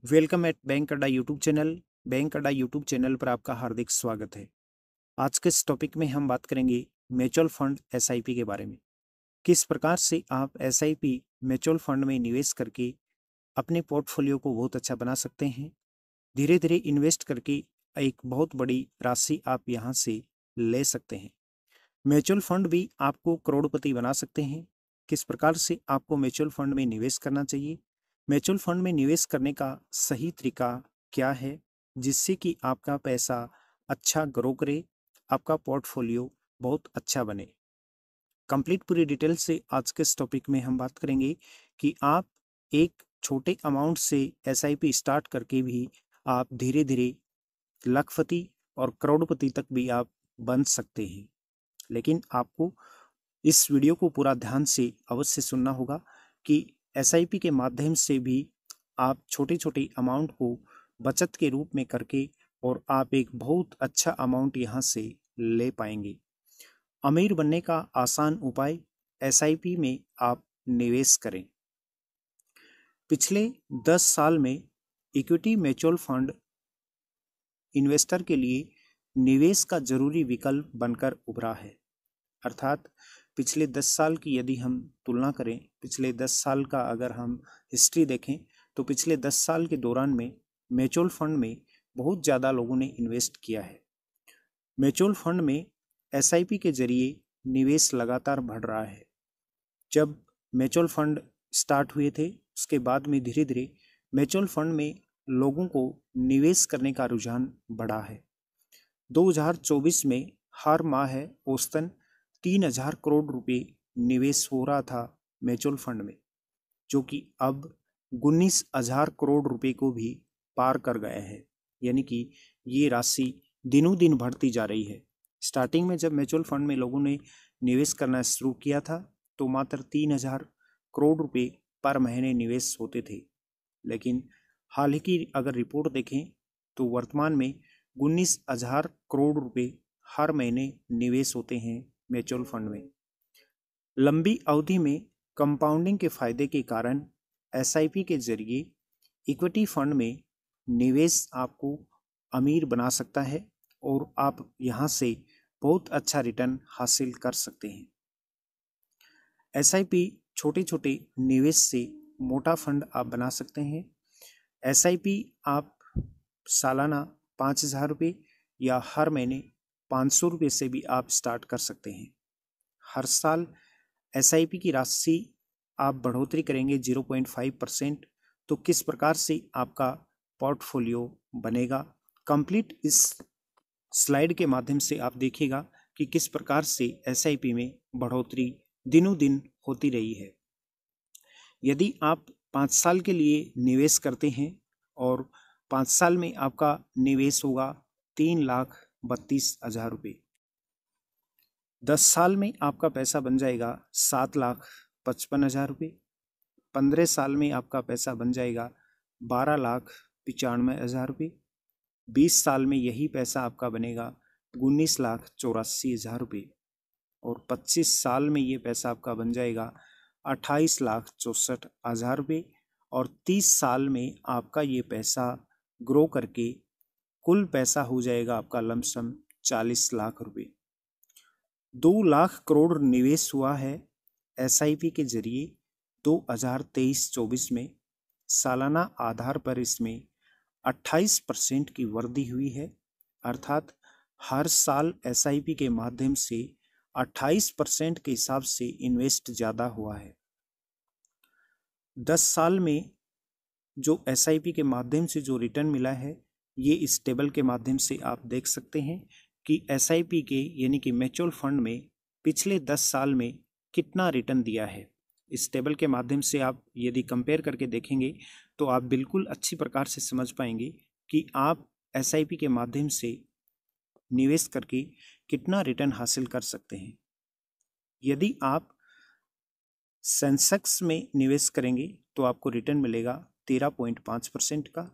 Welcome at bank अड्डा YouTube channel. Bank अड्डा YouTube channel पर आपका हार्दिक स्वागत है। आज के इस टॉपिक में हम बात करेंगे म्यूचुअल फंड एसआईपी के बारे में। किस प्रकार से आप एसआईपी म्यूचुअल फंड में निवेश करके अपने पोर्टफोलियो को बहुत अच्छा बना सकते हैं। धीरे धीरे इन्वेस्ट करके एक बहुत बड़ी राशि आप यहाँ से ले सकते हैं। म्यूचुअल फंड भी आपको करोड़पति बना सकते हैं। किस प्रकार से आपको म्यूचुअल फंड में निवेश करना चाहिए, म्यूचुअल फंड में निवेश करने का सही तरीका क्या है, जिससे कि आपका पैसा अच्छा ग्रो करे, आपका पोर्टफोलियो बहुत अच्छा बने। कंप्लीट पूरी डिटेल से आज के इस टॉपिक में हम बात करेंगे कि आप एक छोटे अमाउंट से एसआईपी स्टार्ट करके भी आप धीरे धीरे लाखपति और करोड़पति तक भी आप बन सकते हैं। लेकिन आपको इस वीडियो को पूरा ध्यान से अवश्य सुनना होगा कि एसआईपी के माध्यम से भी आप छोटे छोटे अमाउंट को बचत के रूप में करके और आप एक बहुत अच्छा अमाउंट यहाँ से ले पाएंगे। अमीर बनने का आसान उपाय, एसआईपी में आप निवेश करें। पिछले 10 साल में इक्विटी म्यूचुअल फंड इन्वेस्टर के लिए निवेश का जरूरी विकल्प बनकर उभरा है। अर्थात पिछले 10 साल की यदि हम तुलना करें, पिछले 10 साल का अगर हम हिस्ट्री देखें तो पिछले 10 साल के दौरान में म्यूचुअल फंड में बहुत ज़्यादा लोगों ने इन्वेस्ट किया है। म्यूचुअल फंड में एसआईपी के जरिए निवेश लगातार बढ़ रहा है। जब म्यूचुअल फंड स्टार्ट हुए थे उसके बाद में धीरे धीरे म्यूचुअल फंड में लोगों को निवेश करने का रुझान बढ़ा है। 2024 में हर माह औसतन 3,000 करोड़ रुपए निवेश हो रहा था म्यूचुअल फंड में, जो कि अब 19,000 करोड़ रुपए को भी पार कर गया है। यानी कि ये राशि दिनों दिन बढ़ती जा रही है। स्टार्टिंग में जब म्यूचुअल फंड में लोगों ने निवेश करना शुरू किया था तो मात्र 3,000 करोड़ रुपए पर महीने निवेश होते थे, लेकिन हाल ही की अगर रिपोर्ट देखें तो वर्तमान में 19,000 करोड़ रुपए हर महीने निवेश होते हैं म्यूचुअल फंड में। लंबी अवधि में कंपाउंडिंग के फायदे के कारण एसआईपी के जरिए इक्विटी फंड में निवेश आपको अमीर बना सकता है और आप यहाँ से बहुत अच्छा रिटर्न हासिल कर सकते हैं। एसआईपी छोटे छोटे निवेश से मोटा फंड आप बना सकते हैं। एसआईपी आप सालाना 5,000 रुपये या हर महीने 500 रुपये से भी आप स्टार्ट कर सकते हैं। हर साल एसआईपी की राशि आप बढ़ोतरी करेंगे 0.5%, तो किस प्रकार से आपका पोर्टफोलियो बनेगा, कंप्लीट इस स्लाइड के माध्यम से आप देखिएगा कि किस प्रकार से एसआईपी में बढ़ोतरी दिनों दिन होती रही है। यदि आप 5 साल के लिए निवेश करते हैं और 5 साल में आपका निवेश होगा 3,32,000 रुपये, 10 साल में आपका पैसा बन जाएगा 7,55,000 रुपये, 15 साल में आपका पैसा बन जाएगा 12,95,000 रुपये, 20 साल में यही पैसा आपका बनेगा 19,84,000 रुपये और 25 साल में ये पैसा आपका बन जाएगा 28,64,000 रुपये और 30 साल में आपका ये पैसा ग्रो करके कुल पैसा हो जाएगा आपका लमसम 40 लाख रुपये। 2 लाख करोड़ निवेश हुआ है एसआईपी के जरिए 2023-24 में। सालाना आधार पर इसमें 28% की वृद्धि हुई है। अर्थात हर साल एसआईपी के माध्यम से 28% के हिसाब से इन्वेस्ट ज़्यादा हुआ है। 10 साल में जो एसआईपी के माध्यम से जो रिटर्न मिला है, ये इस टेबल के माध्यम से आप देख सकते हैं कि एसआईपी के यानी कि म्यूचुअल फंड में पिछले 10 साल में कितना रिटर्न दिया है। इस टेबल के माध्यम से आप यदि कंपेयर करके देखेंगे तो आप बिल्कुल अच्छी प्रकार से समझ पाएंगे कि आप एसआईपी के माध्यम से निवेश करके कितना रिटर्न हासिल कर सकते हैं। यदि आप सेंसेक्स में निवेश करेंगे तो आपको रिटर्न मिलेगा 13.5% का।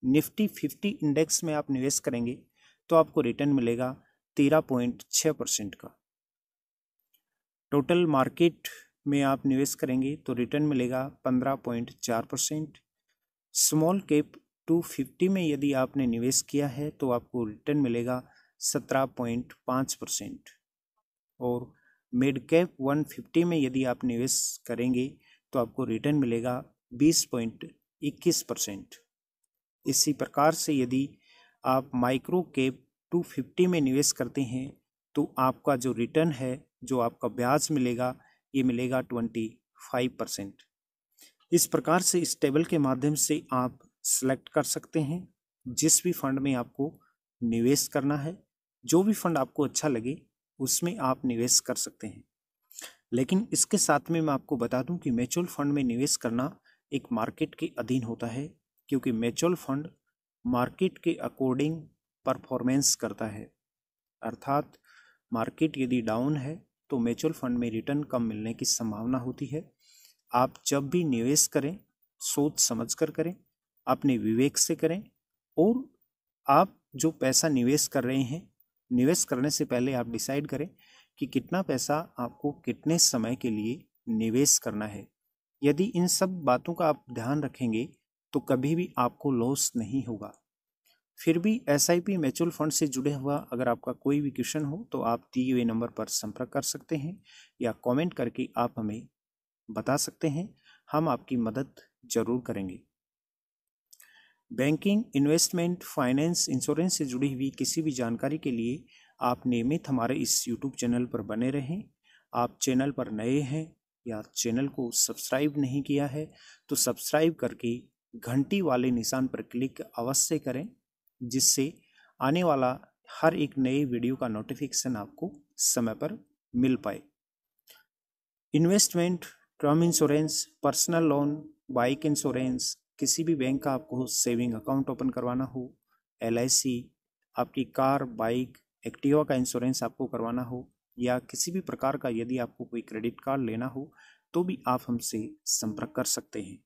निफ्टी 50 इंडेक्स में आप निवेश करेंगे तो आपको रिटर्न मिलेगा 13.6% का। टोटल मार्केट में आप निवेश करेंगे तो रिटर्न मिलेगा 15.4%। स्मॉल कैप 250 में यदि आपने निवेश किया है तो आपको रिटर्न मिलेगा 17.5%, और मिड कैप 150 में यदि आप निवेश करेंगे तो आपको रिटर्न मिलेगा 20.21%। इसी प्रकार से यदि आप माइक्रो कैप 250 में निवेश करते हैं तो आपका जो रिटर्न है, जो आपका ब्याज मिलेगा, ये मिलेगा 25%। इस प्रकार से इस टेबल के माध्यम से आप सेलेक्ट कर सकते हैं जिस भी फंड में आपको निवेश करना है। जो भी फंड आपको अच्छा लगे उसमें आप निवेश कर सकते हैं। लेकिन इसके साथ में मैं आपको बता दूं कि म्यूचुअल फंड में निवेश करना एक मार्केट के अधीन होता है, क्योंकि म्यूचुअल फंड मार्केट के अकॉर्डिंग परफॉर्मेंस करता है। अर्थात मार्केट यदि डाउन है तो म्यूचुअल फंड में रिटर्न कम मिलने की संभावना होती है। आप जब भी निवेश करें सोच समझ कर करें, अपने विवेक से करें, और आप जो पैसा निवेश कर रहे हैं, निवेश करने से पहले आप डिसाइड करें कि कितना पैसा आपको कितने समय के लिए निवेश करना है। यदि इन सब बातों का आप ध्यान रखेंगे तो कभी भी आपको लॉस नहीं होगा। फिर भी SIP म्यूचुअल फंड से जुड़े हुआ अगर आपका कोई भी क्वेश्चन हो तो आप दिए हुए नंबर पर संपर्क कर सकते हैं या कमेंट करके आप हमें बता सकते हैं, हम आपकी मदद जरूर करेंगे। बैंकिंग, इन्वेस्टमेंट, फाइनेंस, इंश्योरेंस से जुड़ी हुई किसी भी जानकारी के लिए आप नियमित हमारे इस YouTube चैनल पर बने रहें। आप चैनल पर नए हैं या चैनल को सब्सक्राइब नहीं किया है तो सब्सक्राइब करके घंटी वाले निशान पर क्लिक अवश्य करें, जिससे आने वाला हर एक नए वीडियो का नोटिफिकेशन आपको समय पर मिल पाए। Investment, term insurance, personal loan, bike insurance, किसी भी बैंक का आपको सेविंग अकाउंट ओपन करवाना हो, LIC, आपकी कार, बाइक, एक्टिवा का इंश्योरेंस आपको करवाना हो, या किसी भी प्रकार का यदि आपको कोई क्रेडिट कार्ड लेना हो तो भी आप हमसे संपर्क कर सकते हैं।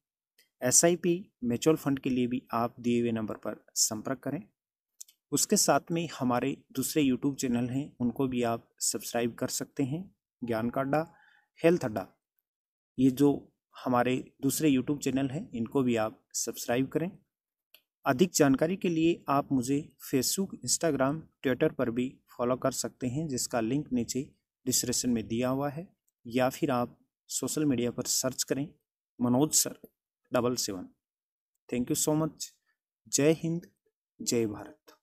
SIP म्यूचुअल फंड के लिए भी आप दिए हुए नंबर पर संपर्क करें। उसके साथ में हमारे दूसरे YouTube चैनल हैं, उनको भी आप सब्सक्राइब कर सकते हैं। ज्ञान का अड्डा, हेल्थ अड्डा, ये जो हमारे दूसरे YouTube चैनल हैं इनको भी आप सब्सक्राइब करें। अधिक जानकारी के लिए आप मुझे फेसबुक, इंस्टाग्राम, ट्विटर पर भी फॉलो कर सकते हैं, जिसका लिंक नीचे डिस्क्रिप्शन में दिया हुआ है, या फिर आप सोशल मीडिया पर सर्च करें Manoj sir 77। Thank you so much. जय हिंद, जय भारत।